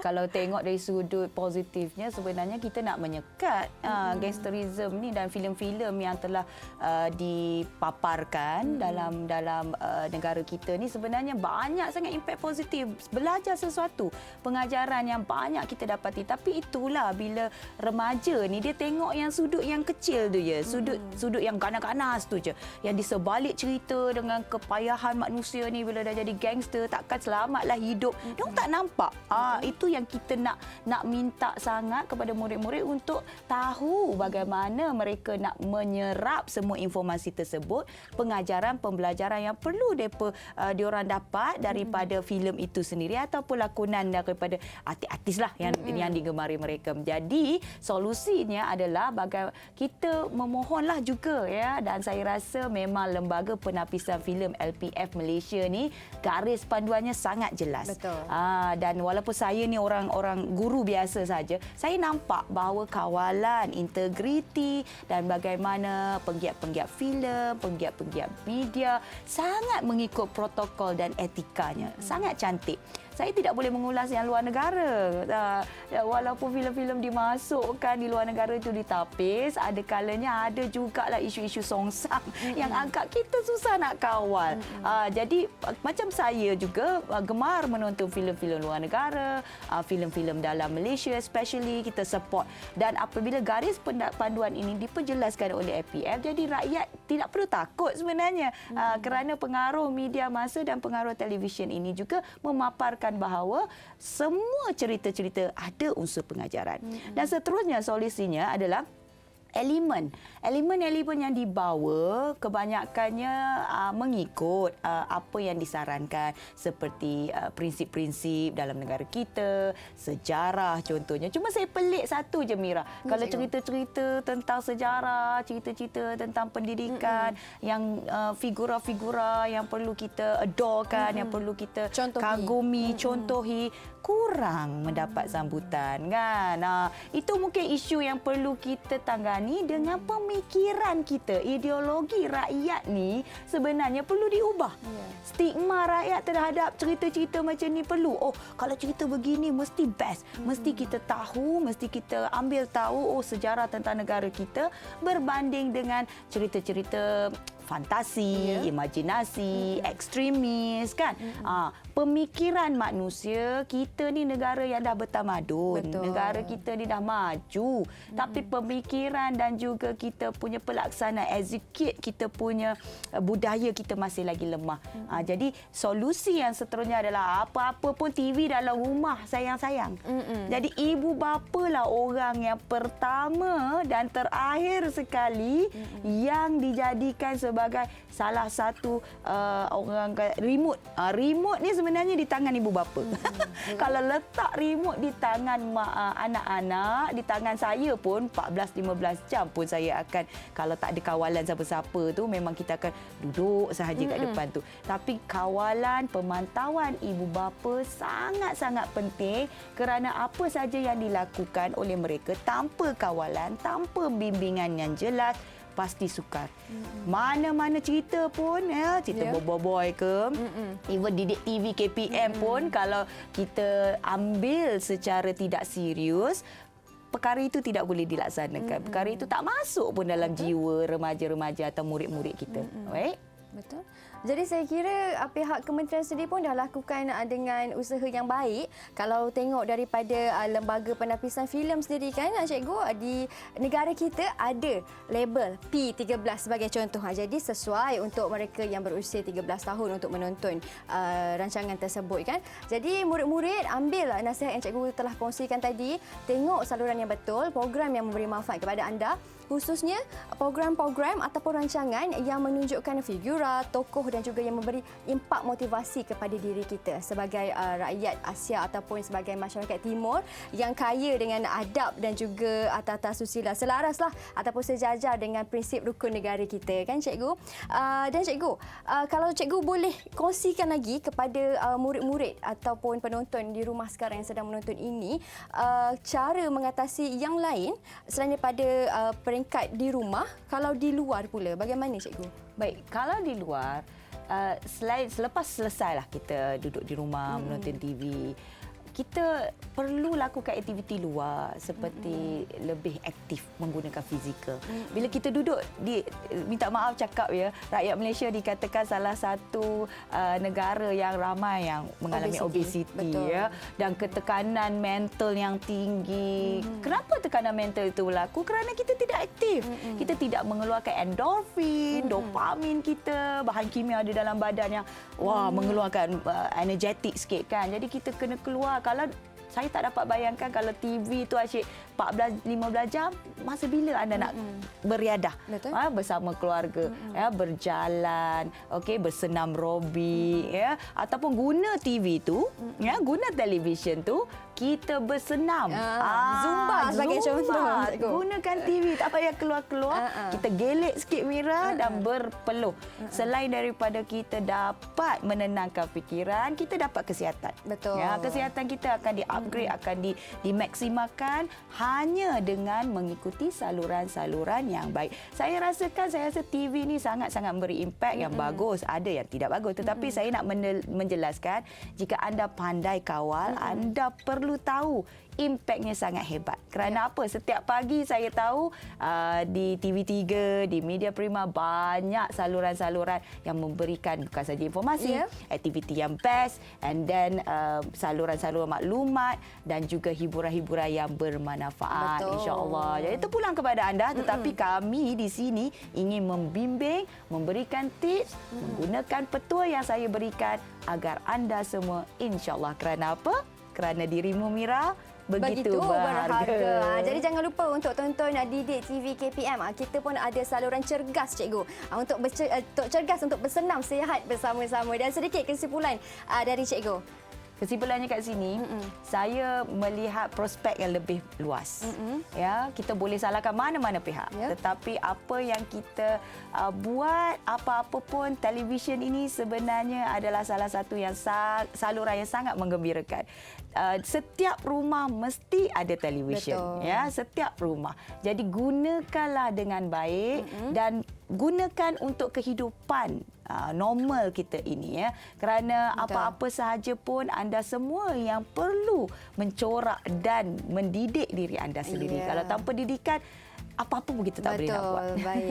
Kalau tengok dari sudut positifnya, sebenarnya kita nak menyekat gangsterism ni dan filem-filem yang telah dipaparkan dalam negara kita ni sebenarnya banyak sangat impak positif. Belajar sesuatu, pengajaran yang banyak kita dapati. Tapi itulah bila remaja ni dia tengok yang sudut yang kecil tu je, sudut yang ganas-ganas tu je, yang di sebalik cerita dengan kepayahan manusia ni bila dah jadi gangster takkan selamatlah hidup. Diorang tak nampak. Itu yang kita nak minta sangat kepada murid-murid untuk tahu bagaimana mereka nak menyerap semua informasi tersebut, pengajaran, pembelajaran yang perlu diorang dapat daripada filem itu sendiri ataupun lakonan daripada artis-artis lah yang digemari mereka. Jadi solusinya adalah kita memohonlah juga ya, dan saya rasa memang Lembaga Penapisan Filem LPF Malaysia ni garis panduannya sangat jelas. Betul. Dan walaupun saya ni orang guru biasa saja, saya nampak bahawa kawalan integriti dan bagaimana penggiat-penggiat filem, penggiat-penggiat media sangat mengikut protokol dan etikanya. Sangat cantik. Saya tidak boleh mengulas yang luar negara. Walaupun filem-filem dimasukkan di luar negara itu ditapis, ada kalanya ada jugalah isu-isu songsang yang agak kita susah nak kawal. Jadi macam saya juga gemar menonton filem-filem luar negara, filem-filem dalam Malaysia especially kita support. Dan apabila garis panduan ini diperjelaskan oleh APF, jadi rakyat tidak perlu takut sebenarnya kerana pengaruh media massa dan pengaruh televisyen ini juga memaparkan bahawa semua cerita-cerita ada unsur pengajaran. Dan seterusnya solusinya adalah elemen yang dibawa kebanyakannya mengikut apa yang disarankan, seperti prinsip-prinsip dalam negara kita, sejarah contohnya. Cuma saya pelik satu je Mira, kalau cerita-cerita tentang sejarah, cerita-cerita tentang pendidikan, yang figura-figura yang perlu kita adorekan, yang perlu kita kagumi, contohi, kurang mendapat sambutan kan. Itu mungkin isu yang perlu kita tangani dengan pemikiran kita. Ideologi rakyat ni sebenarnya perlu diubah. Stigma rakyat terhadap cerita-cerita macam ni perlu. Kalau cerita begini mesti best. Mesti kita tahu, mesti kita ambil tahu sejarah tentang negara kita berbanding dengan cerita-cerita fantasi, imajinasi, ekstremis kan. Pemikiran manusia, kita ni negara yang dah bertamadun. Betul. Negara kita ni dah maju. Tapi pemikiran dan juga kita punya pelaksanaan, execute kita punya budaya kita masih lagi lemah. Jadi solusi yang seterusnya adalah apa-apa pun TV dalam rumah sayang-sayang. Jadi ibu bapa lah orang yang pertama dan terakhir sekali yang dijadikan sebagai salah satu orang remote. Remote ni sebenarnya di tangan ibu bapa. Kalau letak remote di tangan anak-anak, di tangan saya pun 14-15 jam pun saya akan, kalau tak ada kawalan siapa-siapa tu, memang kita akan duduk sahaja kat depan tu. Tapi kawalan, pemantauan ibu bapa sangat-sangat penting, kerana apa saja yang dilakukan oleh mereka tanpa kawalan, tanpa bimbingan yang jelas, pasti sukar. Mana-mana cerita pun, cerita boy ke, even Didik TV KPM pun, kalau kita ambil secara tidak serius, perkara itu tidak boleh dilaksanakan. Perkara itu tak masuk pun dalam jiwa remaja-remaja atau murid-murid kita. Baik? Betul. Jadi saya kira pihak kementerian sendiri pun dah lakukan dengan usaha yang baik. Kalau tengok daripada Lembaga Penapisan Filem sendiri kan Cikgu, di negara kita ada label P13 sebagai contoh. Jadi sesuai untuk mereka yang berusia 13 tahun untuk menonton rancangan tersebut kan. Jadi murid-murid ambil nasihat yang Cikgu telah kongsikan tadi, tengok saluran yang betul, program yang memberi manfaat kepada anda, khususnya program-program ataupun rancangan yang menunjukkan figura, tokoh dan juga yang memberi impak motivasi kepada diri kita sebagai rakyat Asia ataupun sebagai masyarakat timur yang kaya dengan adab dan juga tata susila, selaraslah ataupun sejajar dengan prinsip rukun negara kita kan Cikgu. Dan Cikgu, kalau Cikgu boleh kongsikan lagi kepada murid-murid ataupun penonton di rumah sekarang yang sedang menonton ini, cara mengatasi yang lain selain daripada peringkat di rumah, kalau di luar pula bagaimana Cikgu? Baik, kalau di luar, selepas selesailah kita duduk di rumah menonton TV, kita perlu lakukan aktiviti luar seperti lebih aktif menggunakan fizikal. Bila kita duduk minta maaf cakap ya, rakyat Malaysia dikatakan salah satu negara yang ramai yang mengalami obesiti ya, dan ketekanan mental yang tinggi. Kenapa tekanan mental itu berlaku? Kerana kita tidak aktif. Kita tidak mengeluarkan endorfin, dopamin kita, bahan kimia ada dalam badan yang mengeluarkan energetik sikit kan. Jadi kita kena keluar. Kalau saya tak dapat bayangkan kalau TV tu asyik 14-15 jam, masa bila anda nak beriadah bersama keluarga, ya, berjalan, okey, bersenam aerobik, ya, ataupun guna TV tu, ya, guna televisyen tu, kita bersenam. Zumba sebagai contoh. Gunakan TV, tak payah keluar-keluar. Kita gelek sikit Mira dan berpeluh. Selain daripada kita dapat menenangkan fikiran, kita dapat kesihatan. Betul. Ya, kesihatan kita akan di-upgrade, akan dimaksimalkan hanya dengan mengikuti saluran-saluran yang baik. Saya rasa TV ni sangat-sangat memberi impak yang bagus. Ada yang tidak bagus. Tetapi saya nak menjelaskan, jika anda pandai kawal, anda perlu tahu impaknya sangat hebat. Kerana apa? Setiap pagi saya tahu di TV3, di Media Prima banyak saluran-saluran yang memberikan bukan saja informasi, aktiviti yang best, and then saluran-saluran maklumat dan juga hiburan-hiburan yang bermanfaat, insya-Allah. Jadi itu pulang kepada anda, tetapi kami di sini ingin membimbing, memberikan tips, menggunakan petua yang saya berikan agar anda semua insya-Allah. Kerana apa? Kerana dirimu Mira begitu berharga. Jadi jangan lupa untuk tonton Didik TV KPM. Kita pun ada saluran cergas, cikgu. Untuk cergas untuk bersenam sihat bersama-sama. Dan sedikit kesimpulan dari cikgu. Kesimpulannya kat sini, saya melihat prospek yang lebih luas. Ya, kita boleh salahkan mana-mana pihak. Tetapi apa yang kita buat, apa-apa pun, televisyen ini sebenarnya adalah salah satu yang saluran yang sangat menggembirakan. Setiap rumah mesti ada televisyen. Ya, setiap rumah. Jadi gunakanlah dengan baik dan gunakan untuk kehidupan normal kita ini, ya. Kerana apa-apa sahaja pun anda semua yang perlu mencorak dan mendidik diri anda sendiri. Kalau tanpa didikan, apa-apa pun kita tak boleh nak buat. Baik.